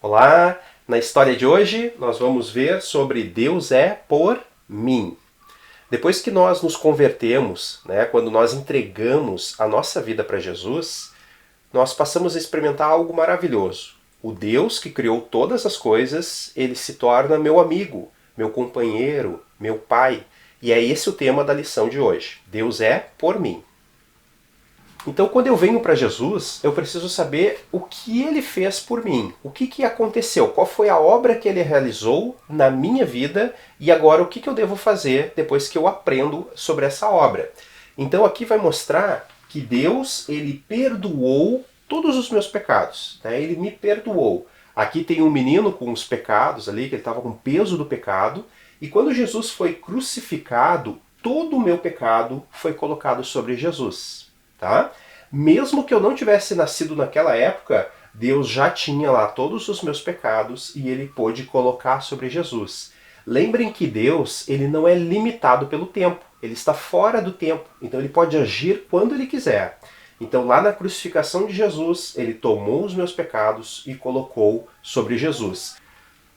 Olá! Na história de hoje nós vamos ver sobre Deus é por mim. Depois que nós nos convertemos, quando nós entregamos a nossa vida para Jesus, nós passamos a experimentar algo maravilhoso. O Deus que criou todas as coisas, ele se torna meu amigo, meu companheiro, meu pai. E é esse o tema da lição de hoje. Deus é por mim. Então, quando eu venho para Jesus, eu preciso saber o que ele fez por mim. O que aconteceu? Qual foi a obra que ele realizou na minha vida? E agora, o que eu devo fazer depois que eu aprendo sobre essa obra? Então, aqui vai mostrar que Deus, ele perdoou todos os meus pecados. Ele me perdoou. Aqui tem um menino com os pecados ali, que ele estava com o peso do pecado. E quando Jesus foi crucificado, todo o meu pecado foi colocado sobre Jesus. Tá? Mesmo que eu não tivesse nascido naquela época, Deus já tinha lá todos os meus pecados e ele pôde colocar sobre Jesus. Lembrem que Deus, ele não é limitado pelo tempo, ele está fora do tempo, então ele pode agir quando ele quiser. Então lá na crucificação de Jesus, ele tomou os meus pecados e colocou sobre Jesus.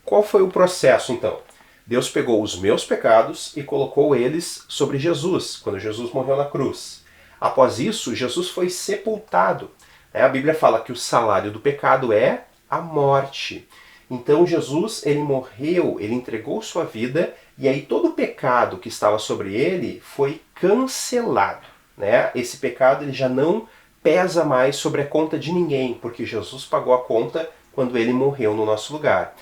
Qual foi o processo então? Deus pegou os meus pecados e colocou eles sobre Jesus, quando Jesus morreu na cruz. Após isso, Jesus foi sepultado. A Bíblia fala que o salário do pecado é a morte. Então Jesus, ele morreu, ele entregou sua vida, e aí todo o pecado que estava sobre ele foi cancelado. Esse pecado ele já não pesa mais sobre a conta de ninguém, porque Jesus pagou a conta quando ele morreu no nosso lugar.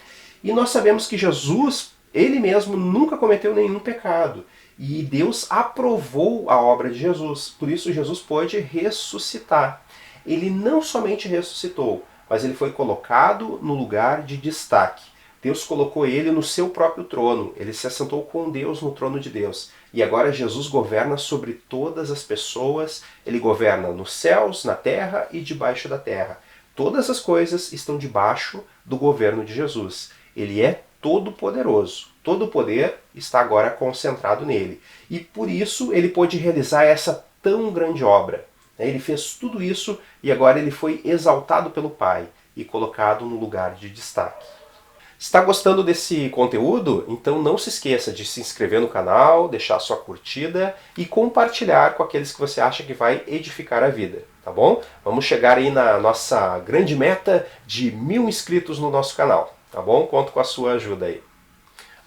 E nós sabemos que Jesus, ele mesmo nunca cometeu nenhum pecado. E Deus aprovou a obra de Jesus, por isso Jesus pôde ressuscitar. Ele não somente ressuscitou, mas ele foi colocado no lugar de destaque. Deus colocou ele no seu próprio trono, ele se assentou com Deus no trono de Deus. E agora Jesus governa sobre todas as pessoas, ele governa nos céus, na terra e debaixo da terra. Todas as coisas estão debaixo do governo de Jesus. Ele é todo-poderoso. Todo o poder está agora concentrado nele. E por isso ele pôde realizar essa tão grande obra. Ele fez tudo isso e agora ele foi exaltado pelo Pai e colocado no lugar de destaque. Está gostando desse conteúdo? Então não se esqueça de se inscrever no canal, deixar sua curtida e compartilhar com aqueles que você acha que vai edificar a vida, tá bom? Vamos chegar aí na nossa grande meta de 1000 inscritos no nosso canal, tá bom? Conto com a sua ajuda aí.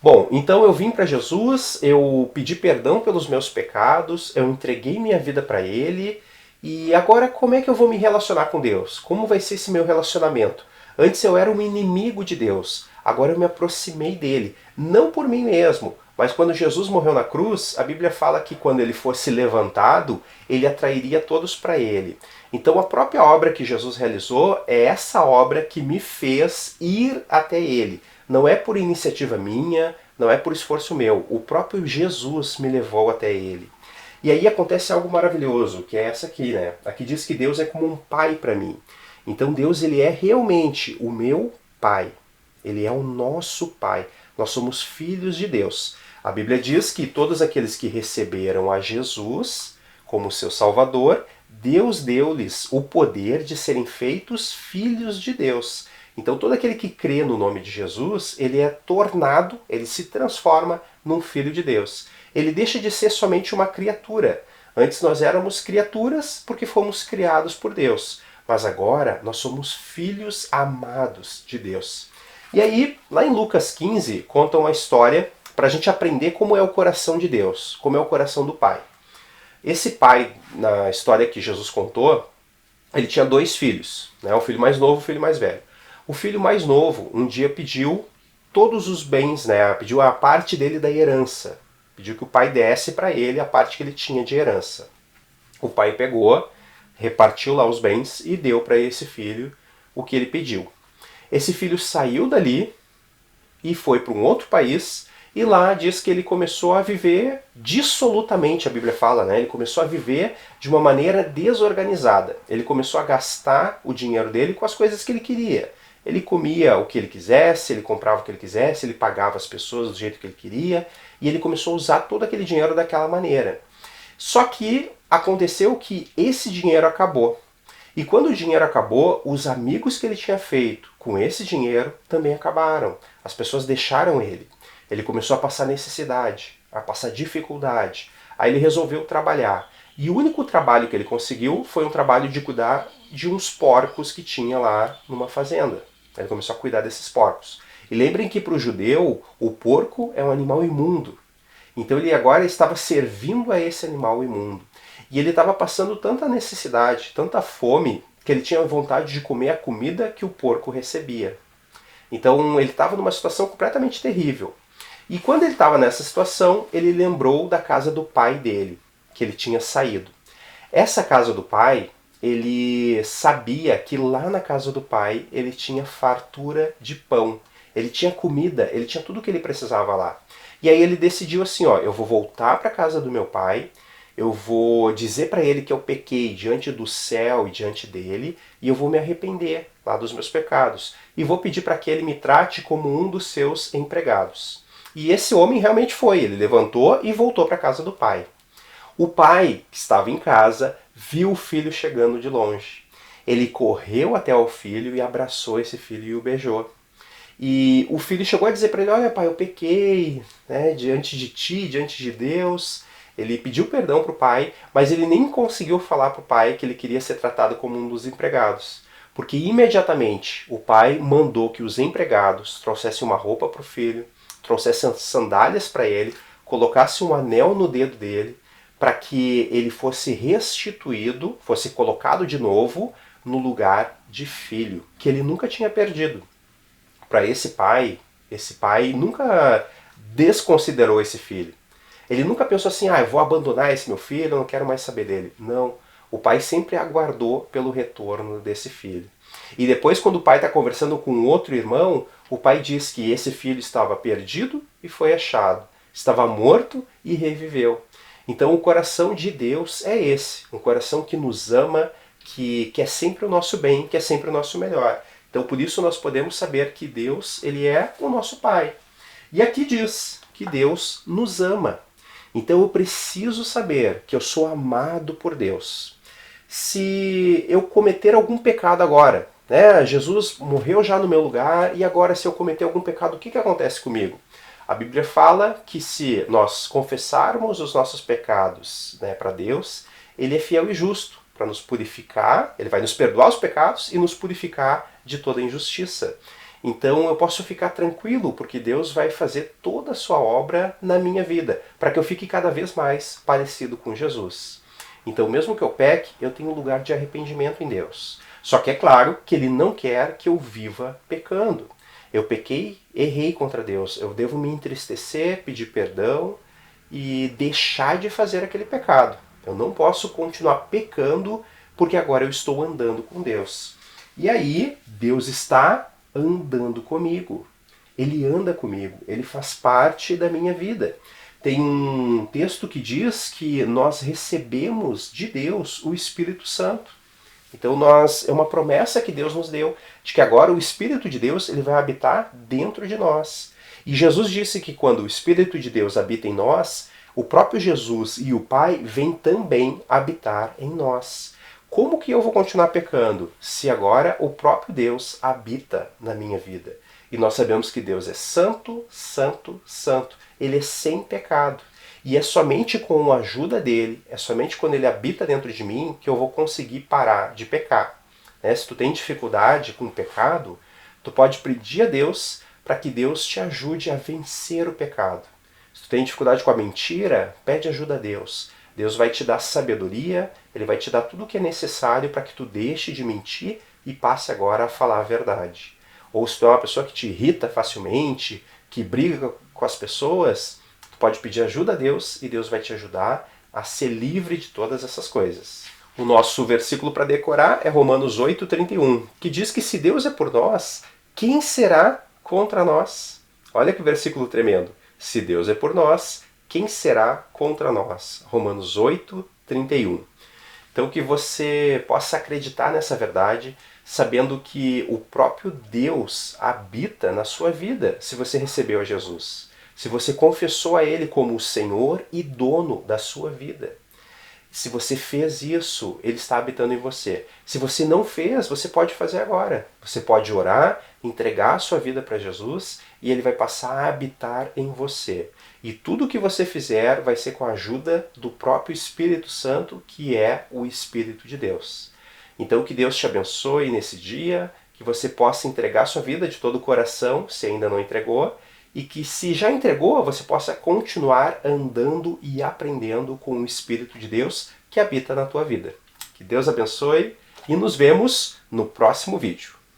Bom, então eu vim para Jesus, eu pedi perdão pelos meus pecados, eu entreguei minha vida para Ele, e agora como é que eu vou me relacionar com Deus? Como vai ser esse meu relacionamento? Antes eu era um inimigo de Deus, agora eu me aproximei dele, não por mim mesmo, mas quando Jesus morreu na cruz, a Bíblia fala que quando ele fosse levantado, ele atrairia todos para ele. Então a própria obra que Jesus realizou é essa obra que me fez ir até ele. Não é por iniciativa minha, não é por esforço meu. O próprio Jesus me levou até ele. E aí acontece algo maravilhoso, que é essa aqui, Aqui diz que Deus é como um pai para mim. Então Deus, ele é realmente o meu pai. Ele é o nosso pai. Nós somos filhos de Deus. A Bíblia diz que todos aqueles que receberam a Jesus como seu Salvador, Deus deu-lhes o poder de serem feitos filhos de Deus. Então todo aquele que crê no nome de Jesus, ele é tornado, ele se transforma num filho de Deus. Ele deixa de ser somente uma criatura. Antes nós éramos criaturas porque fomos criados por Deus. Mas agora nós somos filhos amados de Deus. E aí, lá em Lucas 15, contam a história para a gente aprender como é o coração de Deus, como é o coração do Pai. Esse pai, na história que Jesus contou, ele tinha 2 filhos, o filho mais novo e o filho mais velho. O filho mais novo um dia pediu todos os bens, pediu a parte dele da herança. Pediu que o pai desse para ele a parte que ele tinha de herança. O pai pegou, repartiu lá os bens e deu para esse filho o que ele pediu. Esse filho saiu dali e foi para um outro país e lá diz que ele começou a viver dissolutamente, a Bíblia fala, Ele começou a viver de uma maneira desorganizada. Ele começou a gastar o dinheiro dele com as coisas que ele queria. Ele comia o que ele quisesse, ele comprava o que ele quisesse, ele pagava as pessoas do jeito que ele queria, e ele começou a usar todo aquele dinheiro daquela maneira. Só que aconteceu que esse dinheiro acabou. E quando o dinheiro acabou, os amigos que ele tinha feito com esse dinheiro também acabaram. As pessoas deixaram ele. Ele começou a passar necessidade, a passar dificuldade. Aí ele resolveu trabalhar. E o único trabalho que ele conseguiu foi um trabalho de cuidar de uns porcos que tinha lá numa fazenda. Ele começou a cuidar desses porcos. E lembrem que para o judeu, o porco é um animal imundo. Então ele agora estava servindo a esse animal imundo. E ele estava passando tanta necessidade, tanta fome, que ele tinha vontade de comer a comida que o porco recebia. Então ele estava numa situação completamente terrível. E quando ele estava nessa situação, ele lembrou da casa do pai dele, que ele tinha saído. Essa casa do pai, ele sabia que lá na casa do pai ele tinha fartura de pão. Ele tinha comida, ele tinha tudo o que ele precisava lá. E aí ele decidiu assim, ó, eu vou voltar para a casa do meu pai, eu vou dizer para ele que eu pequei diante do céu e diante dele, e eu vou me arrepender lá dos meus pecados. E vou pedir para que ele me trate como um dos seus empregados. E esse homem realmente foi, ele levantou e voltou para a casa do pai. O pai, que estava em casa, viu o filho chegando de longe. Ele correu até ao filho e abraçou esse filho e o beijou. E o filho chegou a dizer para ele, olha pai, eu pequei, né, diante de ti, diante de Deus. Ele pediu perdão para o pai, mas ele nem conseguiu falar para o pai que ele queria ser tratado como um dos empregados. Porque imediatamente o pai mandou que os empregados trouxessem uma roupa para o filho, trouxessem sandálias para ele, colocassem um anel no dedo dele, para que ele fosse restituído, fosse colocado de novo no lugar de filho, que ele nunca tinha perdido. Para esse pai nunca desconsiderou esse filho. Ele nunca pensou assim, eu vou abandonar esse meu filho, eu não quero mais saber dele. Não. O pai sempre aguardou pelo retorno desse filho. E depois, quando o pai está conversando com outro irmão, o pai diz que esse filho estava perdido e foi achado. Estava morto e reviveu. Então o coração de Deus é esse. Um coração que nos ama, que quer sempre o nosso bem, quer sempre o nosso melhor. Então por isso nós podemos saber que Deus, ele é o nosso Pai. E aqui diz que Deus nos ama. Então eu preciso saber que eu sou amado por Deus. Se eu cometer algum pecado agora, né? Jesus morreu já no meu lugar e agora se eu cometer algum pecado, o que acontece comigo? A Bíblia fala que se nós confessarmos os nossos pecados, né, para Deus, ele é fiel e justo para nos purificar, ele vai nos perdoar os pecados e nos purificar de toda injustiça. Então eu posso ficar tranquilo, porque Deus vai fazer toda a sua obra na minha vida, para que eu fique cada vez mais parecido com Jesus. Então mesmo que eu peque, eu tenho um lugar de arrependimento em Deus. Só que é claro que Ele não quer que eu viva pecando. Eu pequei, errei contra Deus, eu devo me entristecer, pedir perdão e deixar de fazer aquele pecado. Eu não posso continuar pecando porque agora eu estou andando com Deus. E aí, Deus está andando comigo. Ele anda comigo, ele faz parte da minha vida. Tem um texto que diz que nós recebemos de Deus o Espírito Santo. Então é uma promessa que Deus nos deu, de que agora o Espírito de Deus ele vai habitar dentro de nós. E Jesus disse que quando o Espírito de Deus habita em nós, o próprio Jesus e o Pai vêm também habitar em nós. Como que eu vou continuar pecando se agora o próprio Deus habita na minha vida? E nós sabemos que Deus é santo, santo, santo. Ele é sem pecado. E é somente com a ajuda dele, é somente quando ele habita dentro de mim que eu vou conseguir parar de pecar. Se tu tem dificuldade com o pecado, tu pode pedir a Deus para que Deus te ajude a vencer o pecado. Se tu tem dificuldade com a mentira, pede ajuda a Deus. Deus vai te dar sabedoria, ele vai te dar tudo o que é necessário para que tu deixe de mentir e passe agora a falar a verdade. Ou se tu é uma pessoa que te irrita facilmente, que briga com as pessoas, tu pode pedir ajuda a Deus e Deus vai te ajudar a ser livre de todas essas coisas. O nosso versículo para decorar é Romanos 8:31, que diz que se Deus é por nós, quem será contra nós? Olha que versículo tremendo. Se Deus é por nós, quem será contra nós? Romanos 8:31. Então que você possa acreditar nessa verdade, sabendo que o próprio Deus habita na sua vida se você recebeu a Jesus. Se você confessou a Ele como o Senhor e dono da sua vida. Se você fez isso, Ele está habitando em você. Se você não fez, você pode fazer agora. Você pode orar, entregar a sua vida para Jesus e Ele vai passar a habitar em você. E tudo que você fizer vai ser com a ajuda do próprio Espírito Santo, que é o Espírito de Deus. Então que Deus te abençoe nesse dia, que você possa entregar a sua vida de todo o coração, se ainda não entregou, e que se já entregou, você possa continuar andando e aprendendo com o Espírito de Deus que habita na tua vida. Que Deus abençoe e nos vemos no próximo vídeo.